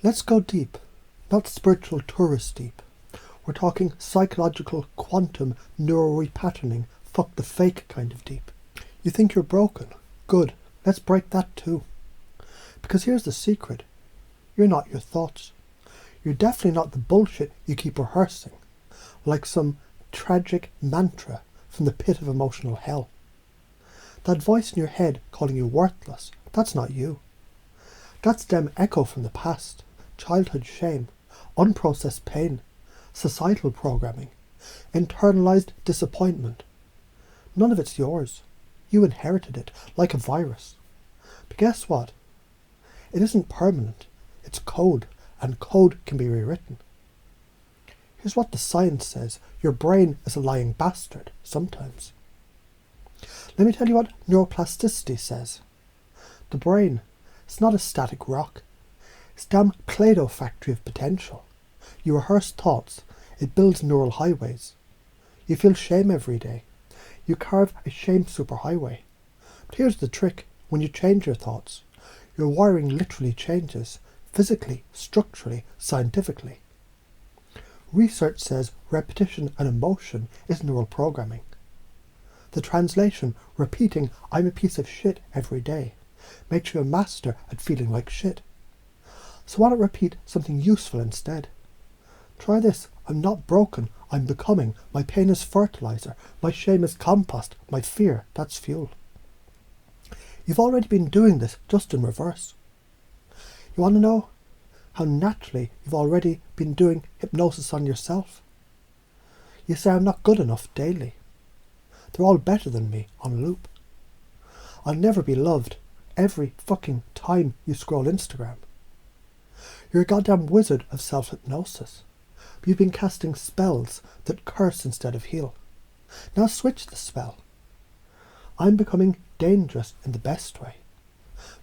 Let's go deep, not spiritual tourist deep. We're talking psychological quantum neural repatterning, fuck the fake kind of deep. You think you're broken? Good, let's break that too. Because here's the secret. You're not your thoughts. You're definitely not the bullshit you keep rehearsing, like some tragic mantra from the pit of emotional hell. That voice in your head calling you worthless, that's not you. That's them echo from the past, childhood shame, unprocessed pain, societal programming, internalized disappointment. None of it's yours. You inherited it, like a virus. But guess what? It isn't permanent. It's code, and code can be rewritten. Here's what the science says. Your brain is a lying bastard, sometimes. Let me tell you what neuroplasticity says. The brain, it's not a static rock. It's a damn Play-Doh factory of potential. You rehearse thoughts. It builds neural highways. You feel shame every day. You carve a shame superhighway. But here's the trick. When you change your thoughts, your wiring literally changes. Physically, structurally, scientifically. Research says repetition and emotion is neural programming. The translation, repeating "I'm a piece of shit" every day, makes you a master at feeling like shit. So why not repeat something useful instead? Try this. I'm not broken, I'm becoming. My pain is fertilizer. My shame is compost. My fear, that's fuel. You've already been doing this, just in reverse. You want to know how naturally you've already been doing hypnosis on yourself? You say I'm not good enough daily. They're all better than me on loop. I'll never be loved every fucking time you scroll Instagram. You're a goddamn wizard of self-hypnosis. You've been casting spells that curse instead of heal. Now switch the spell. I'm becoming dangerous in the best way.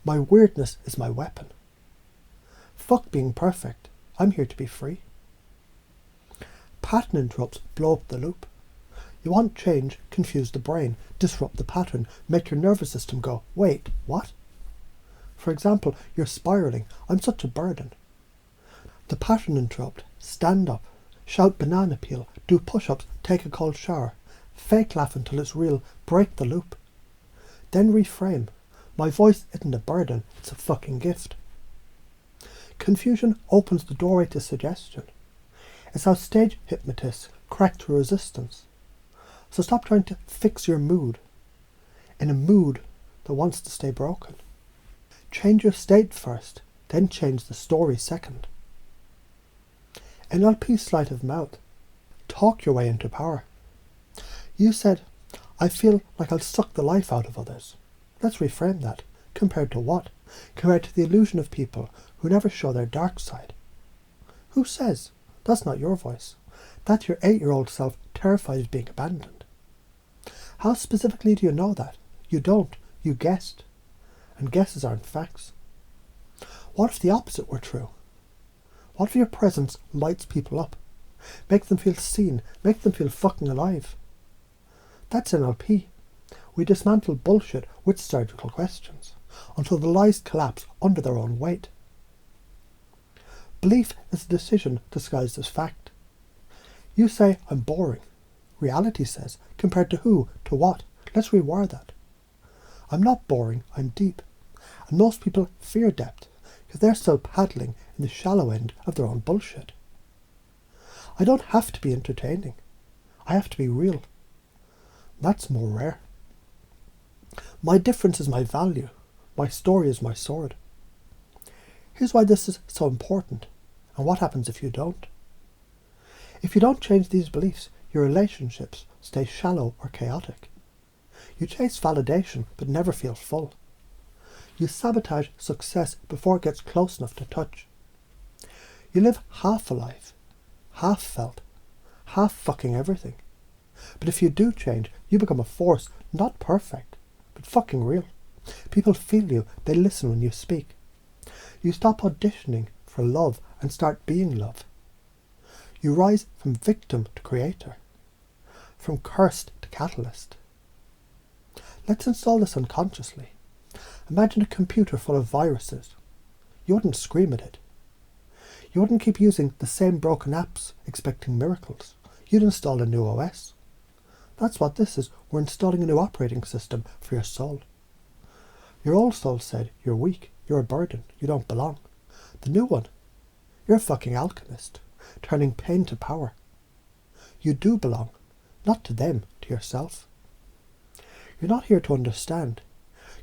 My weirdness is my weapon. Fuck being perfect. I'm here to be free. Pattern interrupts blow up the loop. You want change, confuse the brain, disrupt the pattern, make your nervous system go, wait, what? For example, you're spiraling. I'm such a burden. The pattern interrupt. Stand up. Shout banana peel. Do push-ups. Take a cold shower. Fake laugh until it's real. Break the loop. Then reframe. My voice isn't a burden. It's a fucking gift. Confusion opens the doorway to suggestion. It's how stage hypnotists crack through resistance. So stop trying to fix your mood in a mood that wants to stay broken. Change your state first, then change the story second. NLP sleight of mouth. Talk your way into power. You said, I feel like I'll suck the life out of others. Let's reframe that. Compared to what? Compared to the illusion of people who never show their dark side. Who says? That's not your voice. That's your 8-year-old self terrified of being abandoned. How specifically do you know that? You don't. You guessed. And guesses aren't facts. What if the opposite were true? What if your presence lights people up? Make them feel seen. Make them feel fucking alive. That's NLP. We dismantle bullshit with surgical questions until the lies collapse under their own weight. Belief is a decision disguised as fact. You say, I'm boring. Reality says, compared to who, to what? Let's rewire that. I'm not boring, I'm deep. And most people fear depth, because they're still paddling in the shallow end of their own bullshit. I don't have to be entertaining. I have to be real. That's more rare. My difference is my value. My story is my sword. Here's why this is so important, and what happens if you don't. If you don't change these beliefs, your relationships stay shallow or chaotic. You chase validation but never feel full. You sabotage success before it gets close enough to touch. You live half a life, half felt, half fucking everything. But if you do change, you become a force, not perfect, but fucking real. People feel you, they listen when you speak. You stop auditioning for love and start being love. You rise from victim to creator, from cursed to catalyst. Let's install this unconsciously. Imagine a computer full of viruses. You wouldn't scream at it. You wouldn't keep using the same broken apps expecting miracles. You'd install a new OS. That's what this is. We're installing a new operating system for your soul. Your old soul said, you're weak, you're a burden, you don't belong. The new one, you're a fucking alchemist, turning pain to power. You do belong, not to them, to yourself. You're not here to understand.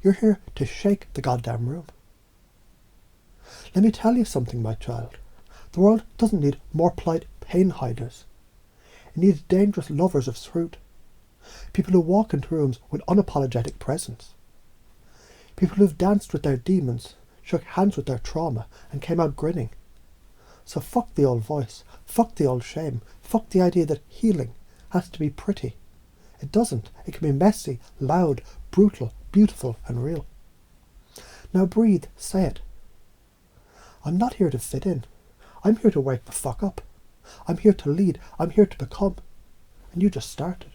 You're here to shake the goddamn room. Let me tell you something, my child. The world doesn't need more polite pain hiders. It needs dangerous lovers of truth. People who walk into rooms with unapologetic presence. People who've danced with their demons, shook hands with their trauma, and came out grinning. So fuck the old voice, fuck the old shame, fuck the idea that healing has to be pretty. It doesn't. It can be messy, loud, brutal, beautiful, and real. Now breathe, say it. I'm not here to fit in. I'm here to wake the fuck up. I'm here to lead. I'm here to become. And you just started.